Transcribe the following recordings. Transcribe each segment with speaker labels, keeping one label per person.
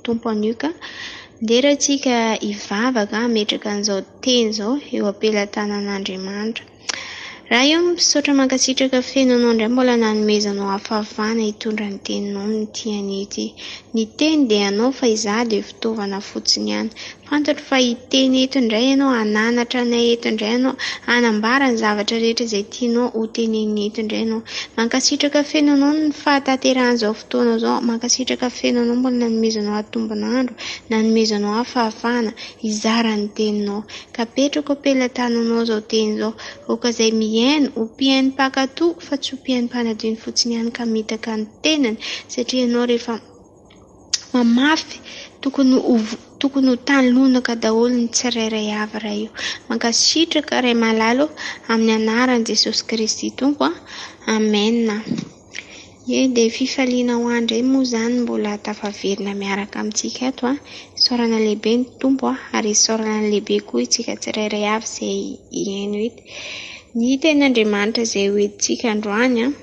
Speaker 1: tompo anio ka dia raha tsika hivavaka ametraka an'izao teny izao eo ampelantanan'Andriamanitra. Raha eo misaotra mankasitraka fenanao indray mbola nanomezanao hafahafana hitondra ny teninao ny tiany ity. Ny teny dia anao fa izaho dia fitaovana fotsiny ihany. Fantatro fa hiteny eto indray ianao, hananatra anay eto indray ianao, hanambara ny zavatra rehetra izay tianao ho teneny eto indray ianao. Mankasitraka fenanao ny fahatanteran'izao fotoana izao, mankasitraka fenanao mbola nanomezanao hatombonandro, nanomezanao hafahafana hizara ny teninao. Ka petraka ampelantananao izao teny izao, oka izay mihaino ho mpihaino mpakatoa fa tsy ho mpihaino mpanadino fotsiny ihany ka mitaka ny tenany, satria ianao rehefa mamafy tokony ho tanlonaka daholo ny tsirairay avy raha io. Mankasitraka ray malalo amin'ny anaran'i Jesosy Kristy Tompo. Amen. Dia fifaliana ho andray moa izany mbola tafaverina miaraka amintsika ato. Isaorana lehibe ny Tompo ary isaorana lehibe koa itsika tsirairay avy izay hihaino eto. Ny ten'Andriamanitra izay hoentintsika androany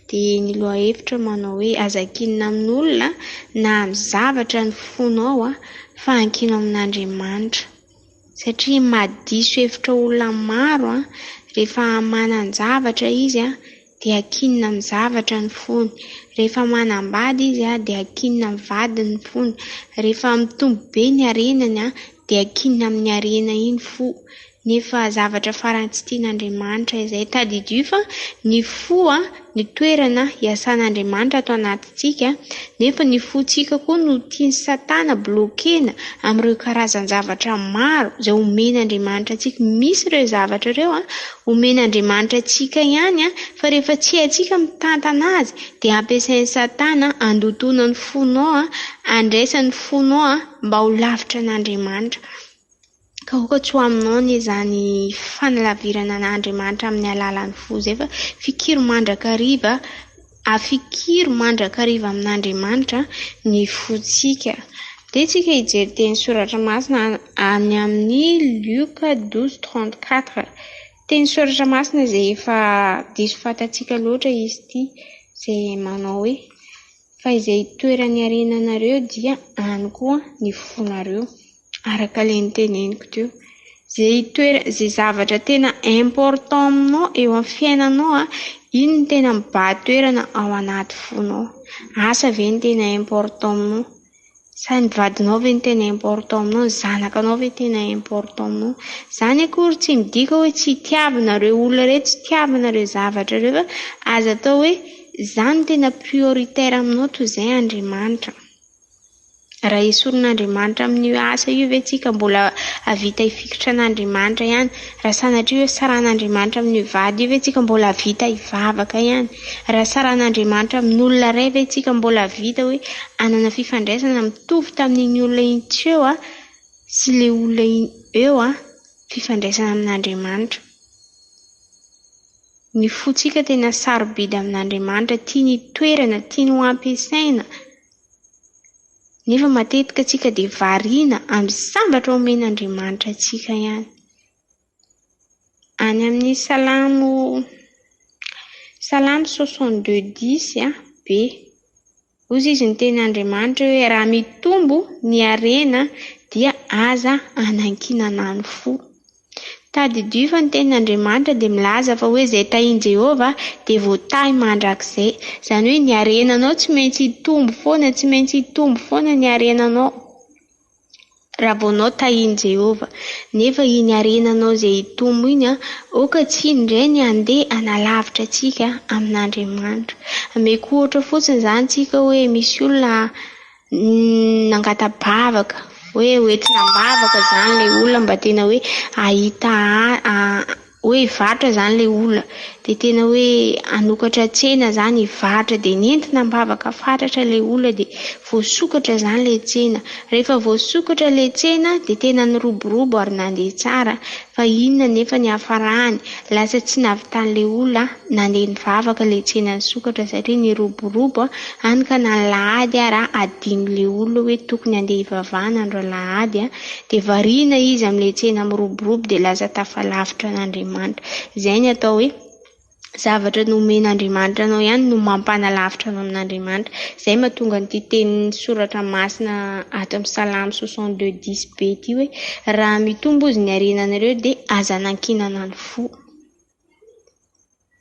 Speaker 1: dia ny lohahevitra manao hoe aza-kinina amin'olona na amin'ny zavatra ny fonao fa hankino amin'Andriamanitra, satria madiso hevitra olona maro rehefa manan-javatra izy dia hakinina amin'ny zavatra ny fony, rehefa manambady izy dia hakinina amin'ny vady ny fony, rehefa mitombo be ny harenany dia hakinina amin'ny harena iny fo. Nefa zavatra farany tsy tian'Andriamanitra izay tadidio fa ny fo ny toerana hiasan'Andriamanitra ato anatintsika, nefa ny fontsika koa no tiany Satana blokena amin'ireo karazan-javatra maro izay omen'Andriamanitra antsika. Misy ireo zavatra ireo omen'Andriamanitra antsika ihany fa rehefa tsy haintsika mitantana azy dia ampiasain'ny Satana andotona ny fonao, andraisany fonao mba ho lavitra an'Andriamanitra. Ka oka tsy ho aminao ny izany fanalavirana an'Andriamanitra amin'ny alalan'ny fo izay fa fikiro mandrakariva amin'Andriamanitra ny fontsika. Dia tsika hijery teny soratra masina any amin'ny Luka 12:34. Teny soratra masina izay efa diso fantatsika loatra izy ity, izay manao hoe fa izay toerany harenanareo dia any koa ny fonareo. Araka ilay niteneniko teo, izay zavatra tena important aminao eo amin'ny fiainanao iny ny tena mibahatoerana ao anaty fonao. Asa ve ny tena important aminao? Sa ny vadinao ve ny tena important aminao? Zanakanao ve tena important aminao? Izany akory tsy midika hoe tsy tiavinareo olona ireo, tsy tiavinareo zavatra ireo, fa aza atao hoe izany tena prioritaire aminao toy izay Andriamanitra. Raha esorin'Andriamanitra amin'io asa io ve tsika mbola havita hifikitra an'Andriamanitra ihany? Raha sanatria hoe saran'Andriamanitra amin'io vady io ve tsika mbola havita hivavaka ihany? Raha saran'Andriamanitra amin'olona iray ve tsika mbola havita hoe anana fifandraisana mitovy tamin'iny olona iny tsy eo sy ilay olona iny eo fifandraisana amin'Andriamanitra? Ny fontsika tena sarobidy amin'Andriamanitra, tiany toerana, tiany ho ampiasaina. Nefa matetika tsika dia variana amin'ny sambatra omen'Andriamanitra tsika ihany. Any amin'ny Salamo 62:10 be. Ozy izy ny ten'Andriamanitra hoe raha mitombo ny harena dia aza hanankinana ny fo. Tadidio fa ny ten'Andriamanitra dia milaza fa hoe izay tahian Jehovah dia voatahy mandrakizay. Izany hoe ny harenanao tsy maintsy hitombo foana ny harenanao raha vao anao tahian Jehovah. Nefa iny harenanao izay hitombo iny oka tsy indray ny handeha hanalavitra antsika amin'Andriamanitra. Ameko ohatra fotsiny izany tsika hoe misy olona nangata-bavaka, hoe hoentinam-bavaka izany ilay olona mba tena hoe ahita hoe hivatra izany ilay olona, dia tena hoe hanokatra tsena izany hivatra, dia nentina am-bavaka fatratra ilay olona dia voasokatra izany ilay tsena. Rehefa voasokatra ilay tsena dia tena niroborobo ary nandeha tsara, fa inona nefa ny hafarahany? Lasa tsy nahavitan'ilay olona nandeha nivavaka ilay tsena nisokatra satria niroborobo hany ka nalahady raha adin'ilay olona hoe tokony handeha hivavahana andro alahady dia variana izy amin'ilay tsena miroborobo dia lasa tafalavitra an'Andriamanitra. Izay ny atao hoe zavatra nomen'Andriamanitra anao ihany no mampanalavitra anao amin'Andriamanitra. Izay mahatonga nyity tenin'ny soratra masina ato amin'ny Salamy 62:10b ity hoe raha mitombo izy ny harenanareo dia aza nankinana ny fo.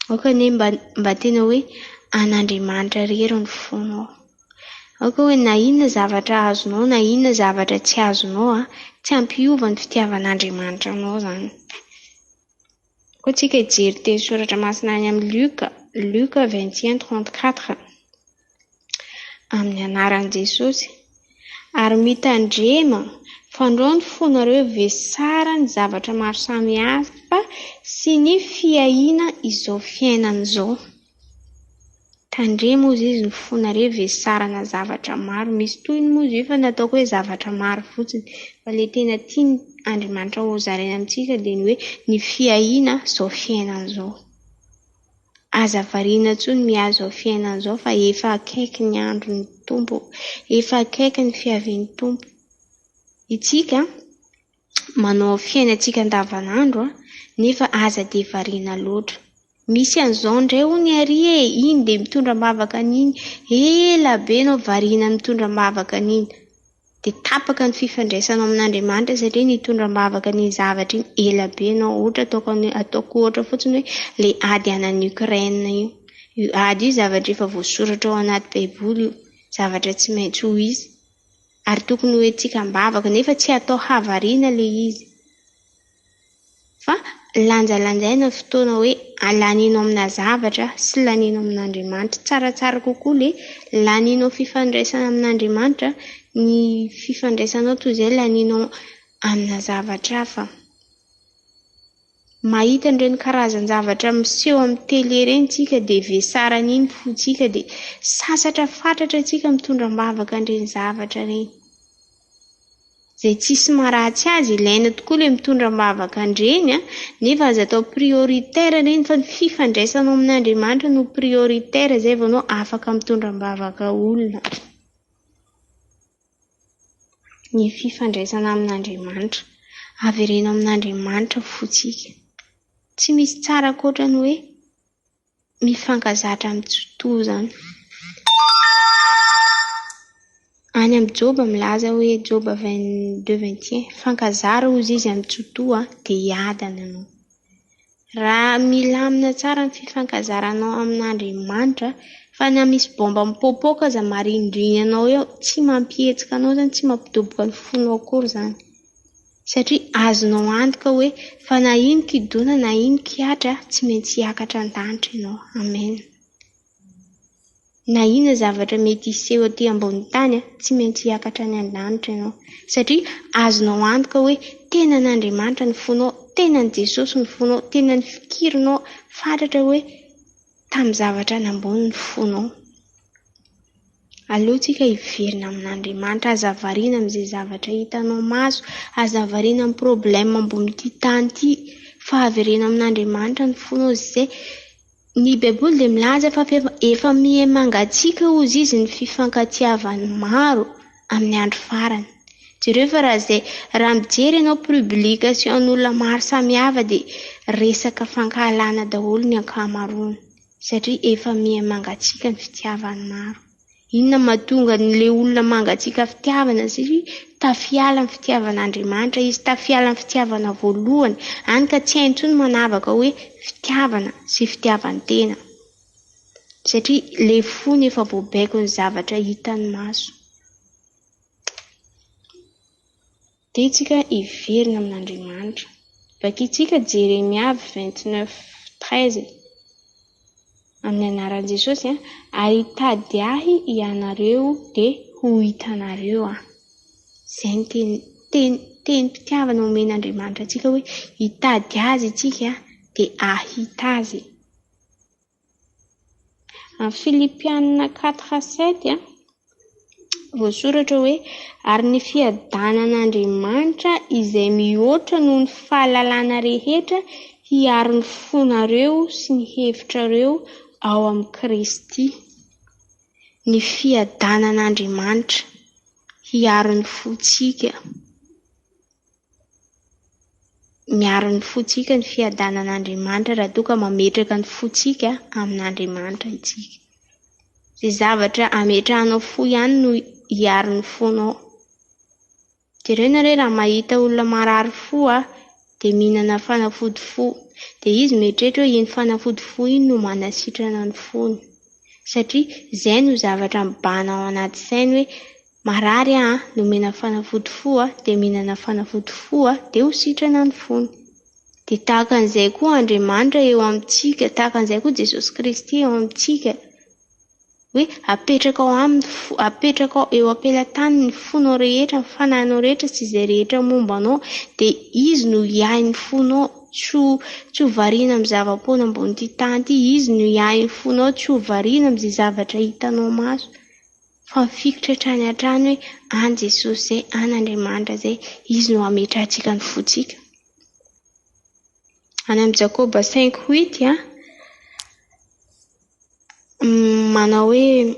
Speaker 1: Aoka ne mba tena hoe an'Andriamanitra rery ny fonao. Aoka hoe na inona zavatra azonao na inona zavatra tsy azonao tsy ampiova ny fitiavan'Andriamanitra anao zany. Koa tsika hijery teny soratra masina any amin'ny Luka 21:34 amin'ny anaran'i Jesosy. Ary mitandrema fandroa ny fonareo vesara ny zavatra maro samihafa sy ny fiahiana izao fiainana izao. Tandremo izy ny fonareo vesarana zavatra maro. Misy toy ny moa izy fa nataoko hoe zavatra maro fotsiny. Fa le tena tiany Andriamanitra hozaraina amintsika dia ny hoe ny fiahiana izao fiainana izao. Aza variana intsony mihazo ao fiainana izao fa efa akaiky ny andron'ny Tompo, efa akaiky ny fiavian'ny Tompo. Itsika manao fiainantsika andavanandro nefa aza dia variana loatra. Misy an'izao indray hono ary iny dia mitondra mavaka an'iny, ela be anao variana mitondra mavaka an'iny. Dia tapaka ny fifandraisanao amin'Andriamanitra satria nitondra mavaka ny zavatra iny ela be anao. Ohatra ataoko ohatra fotsiny hoe le ady anan'ny Ukraine io. Io ady io zavatra efa voasoratra ao anaty Baiboly io, zavatra tsy maintsy ho izy. Ary tokony hoe tsika mbavaka nefa tsy atao havariana le izy. Fa lanjalanjaina fotoana hoe lanianao amina zavatra sy lanianao amin'Andriamanitra. Tsaratsara kokoa le lanianao fifandraisana amin'Andriamanitra, ny fifandraisanao toy izay lanianao amina zavatra hafa. Mahita ireny karazan-javatra miseho amin'ny tele ireny tsika dia vesara n'iny fotsika dia sasatra fatratra tsika mitondra mavaka an'ireny zavatra ireny. Izay tsisy maharatsy azy ilaina tokoa le mitondra mavaka an'ireny nefa aza atao prioritaire ireny fa ny fifandraisanao amin'Andriamanitra no prioritaire izay vao anao afaka mitondra mavaka olona. Ny fifandraisana amin'Andriamanitra, averenao amin'Andriamanitra fotsika. Tsy misy tsara koatra ny hoe mifankazatra mitsotoa zany. Any amin'ny Joba milaza hoe Joba 22:21 fankazara hozy izy amin'ny tsotoa dia hiadana anao. Raha milamina tsara ny fifankazaranao amin'Andriamanitra fa na misy bomba mipoapoaka aza marindriny anao eo tsy mampihetsika anao zany, tsy mampidoboka ny fonao akory zany. Satria azonao antoka hoe fa na ino kidona na ino kiatra tsy maintsy hiakatra an-danitra ianao. Amen. Na inona zavatra mety hiseho aty ambony tany tsy maintsy hiakatra any an-danitra ianao. Satria azonao antoka hoe tena n'Andriamanitra ny fonao, tena ny Jesosy ny fonao, tena ny fikirinao, fantatra hoe tamin'ny zavatra nambony ny fonao. Aleotsika hiverina amin'Andriamanitra, aza variana amin'izay zavatra hitanao maso, aza variana amin'ny problème ambony tany ity, fa haverena amin'Andriamanitra ny fonao izay ny Baiboly dia milaza fa efa mihemangatsika hozy izy ny fifankatiavany maro amin'ny andro farany. Jereo fa raha mijery ianao publication-n'olona maro samihafa dia resaka fankahalana daholo ny ankamaroany satria efa mihemangatsika ny fitiavany maro. Inona mahatonga le olona mangatsika fitiavana satria tafiala ny fitiavan'Andriamanitra izy, tafiala ny fitiavana voalohany, hany ka tsy haintsony manavaka hoe fitiavana sy fitiavan-tena satria le fony efa voabaiko ny zavatra hitany maso. Dia tsika hiverina amin'Andriamanitra. Vakitsika Jeremia 29:13 amin'ny anaran'i Jesosy ary hitady ahy ianareo dia ho hitanareo. Izay ny teny mpitiavana omen'Andriamanitra antsika hoe hitady azy itsika dia ahita azy. Filipianina 4:7 voasoratra hoe ary ny fiadanan'Andriamanitra izay mihoatra noho ny fahalalana rehetra hiaro ny fonareo sy ny hevitrareo ao amin'ny Kristy. Ny fiadanan'Andriamanitra hiaro ny fontsika. miaro ny fotsika ny fiadanan'Andriamanitra raha toa ka mametraka ny fotsika amin'Andriamanitra itsika. Izay zavatra ametrahanao fo ihany no hiaro ny fonao. Jereo nareo raha mahita olona marary fo dia mihinana fanafody fo, dia izy mieritreritra hoe iny fanafody fo iny no manasitrana ny fony. Satria izay no zavatra mibahana ao anaty sainy hoe marary no mihina fanafody fo dia mihinana fanafody fo dia ho sitrana ny fony. Dia tahaka an'izay koa Andriamanitra eo amintsika, tahaka an'izay koa Jesosy Kristy eo amintsika. Hoe apetraka ao eo ampelantany ny fonao rehetra, ny fanahinao rehetra sy izay rehetra mombanao, dia izy no hiahy ny fonao. Tsy ho variana amin'ny zava-poana ambony tany ity, izy no hiahy ny fonao, tsy ho variana amin'izay zavatra hitanao maso. Fa mifikitra hatrany hatrany hoe any Jesosy izay, any Andriamanitra izay, izy no hametrahantsika ny fotsika. Any amin'ny Jakoba 5:8 manao hoe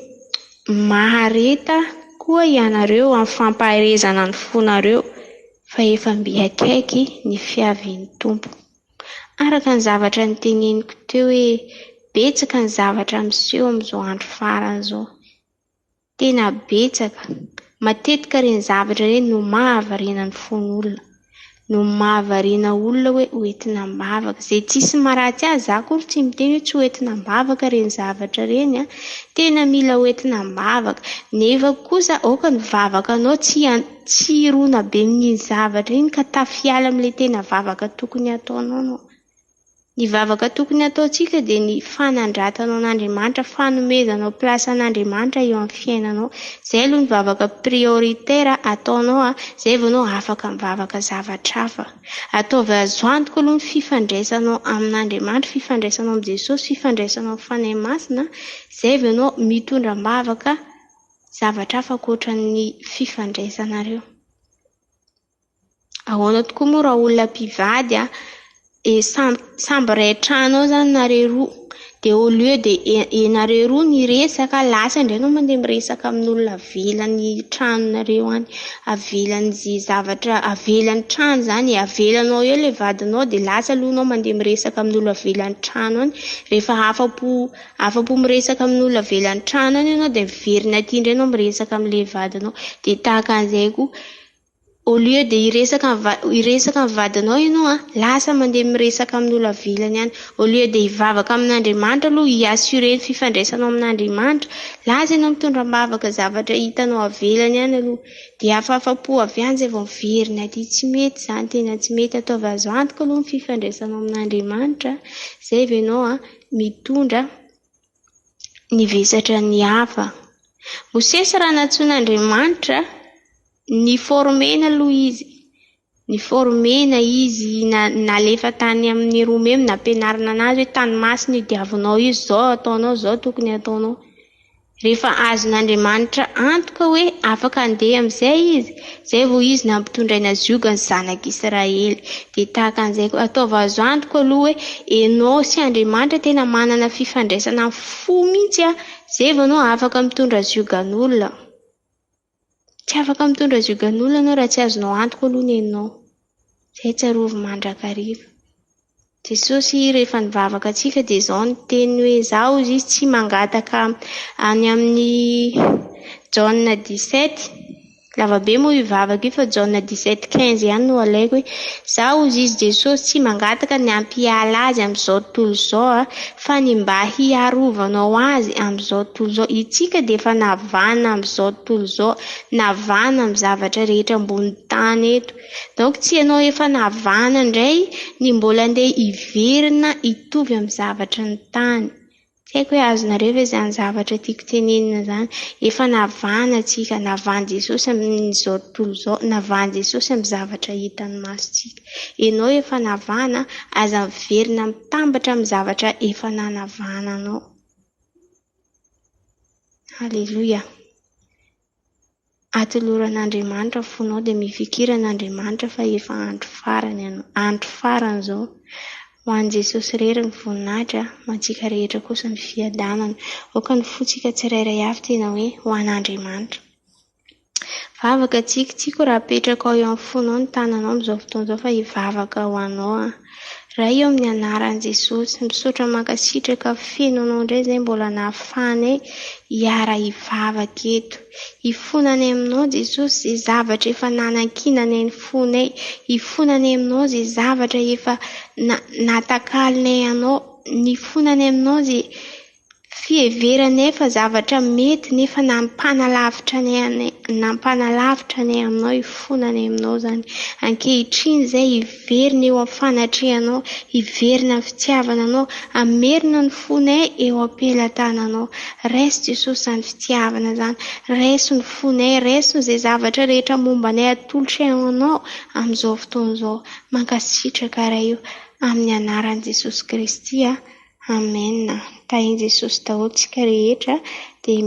Speaker 1: mahareta koa ianareo amin'ny fampaharezana ny fonareo fa efa mbe akaiky ny fiavian'ny tompo. Araka ny zavatra niteneniko teo hoe betsaka ny zavatra miseho amin'izao andro farany izao. Tena betsaka. Matetika ireny zavatra ireny no mahavariana ny fon'olona. No mahavariana olona hoe hoentina mivavaka. Izay tsisy maharatsy azy za koa tsy miteny hoe tsy hoentina mivavaka ireny zavatra ireny. Tena mila hoentina mivavaka. Nefa kosa aoka ny vavakanao tsy irona be amin'iny zavatra iny ka tafiala amin'ilay tena vavaka tokony ataonao anao. Ny vavaka tokony ataontsika dia ny fanandratanao an'Andriamanitra, fanomezanao plasy an'Andriamanitra eo amin'ny fiainanao. Izay aloha ny vavaka prioritaire ataonao, izay vao anao afaka mivavaka zavatra hafa. Ataovy azo antoka aloha ny fifandraisanao amin'Andriamanitra, fifandraisanao amin'ny Jesosy, fifandraisanao amin'ny fanahy masina, izay vao anao mitondra mivavaka zavatra hafa ankoatran'ny fifandraisanareo. Ahoana tokoa moa raha olona mpivady samby ray trano ao zany nareo roa, dia au lieu dia ianareo roa ny resaka, lasa indray anao mandeha miresaka amin'olona avelan'ny tranonareo any, avelan'ny zavatra, avelan'ny trano zany, avelanao eo ilay vadinao dia lasa aloha anao mandeha miresaka amin'olona avelan'ny trano any. Rehefa afapo miresaka amin'olona avelan'ny trano any ianao dia miverina aty indray anao miresaka amin'ilay vadinao. Dia tahaka an'izay koa, au lieu dia hiresaka amin'ny vadinao ianao lasa mandeha miresaka amin'olona avelany any. Au lieu dia hivavaka amin'Andriamanitra aloha, hiassurer ny fifandraisanao amin'Andriamanitra, lasa ianao mitondra mivavaka zavatra hitanao avelany any aloha. Dia afapo avy any izay vao miverina aty. Tsy mety izany, tena tsy mety. Ataovy azo antoka aloha ny fifandraisanao amin'Andriamanitra, izay vao ianao mitondra ny vesatra ny hafa. Mosesy raha natsoin'Andriamanitra ny formena aloha izy. Ny formena izy nalefa tany amin'ny Roma nampianarina anazy hoe tany masina diavinao izy, zao ataonao, zao tokony ataonao. Rehefa azon'Andriamanitra antoka hoe afaka andeha amin'izay izy, izay vao izy nampitondra ny azioga ny zanak'Israely. Dia tahaka an'izay koa ataovy azo antoka aloha hoe ianao sy Andriamanitra tena manana fifandraisana fo mihitsy, izay vao anao afaka mitondra aziogan'olona. Tsy afaka mitondra aziogan'olona anao raha tsy azonao antoka aloha ny ianao. Izay tsarovy mandrakariva. Jesosy rehefa nivavaka antsika dia izao ny teny hoe izaho izy tsy mangataka any amin'ny Jaona 17. Lavabe moa ivavaka io fa Jaona 17:15 ihany no alaiko hoe izaho izy Jesosy tsy mangataka ny hampiala azy amin'izao tontolo izao fa ny mba hiarovanao azy amin'izao tontolo izao. Itsika dia efa navana amin'izao tontolo izao, navana amin'ny zavatra rehetra ambony tany eto. Donc tsy ianao efa navana indray ny mbola andeha hiverina hitovy amin'ny zavatra ny tany. Tsy haiko hoe azonareo ve izany zavatra tiako tenenina izany. Efa navana antsika, navana Jesosy amin'izao tontolo izao, navana Jesosy amin'ny zavatra hitan'ny masontsika. Ianao efa navana, aza miverina mitambatra amin'ny zavatra efa nanavananao. Halleluja. Atoloran'Andriamanitra fonao dia mifikiran'Andriamanitra fa efa andro farany izao. Ho an'i Jesosy rery ny voninahitra, ho antsika rehetra kosa ny fiadanana. Aoka ny fontsika tsirairay avy tena hoe ho an'Andriamanitra. Mivavaka tsiako raha apetraka ao eo amin'ny fonao ny tananao amin'izao fotoana izao fa hivavaka ho anao. Raha eo amin'ny anaran'i Jesosy, misaotra mankasitraka feno anao indray izay mbola nahafahanay hiara hivavaka eto. Hifonany aminao Jesosy izay zavatra efa nanankinanay ny fonay. Hifonany aminao izay zavatra efa natakalinay anao. Nifonany aminao izay fiheveranay fa zavatra mety nefa nampanalavitra nay aminao. Hifonany aminao zany. Ankehitriny izay hiverina eo amin'ny fanatrehanao, hiverina ny fitiavana anao, hamerina ny fonay eo am-pelatananao. Raiso Jesosy izany fitiavana zany, raiso ny fonay, raiso izay zavatra rehetra mombanay atolotra anao amin'izao fotoana izao. Mankasitraka raha io amin'ny anaran'i Jesosy Kristy. Amen. Tahian Jesosy daholo tsika rehetra dia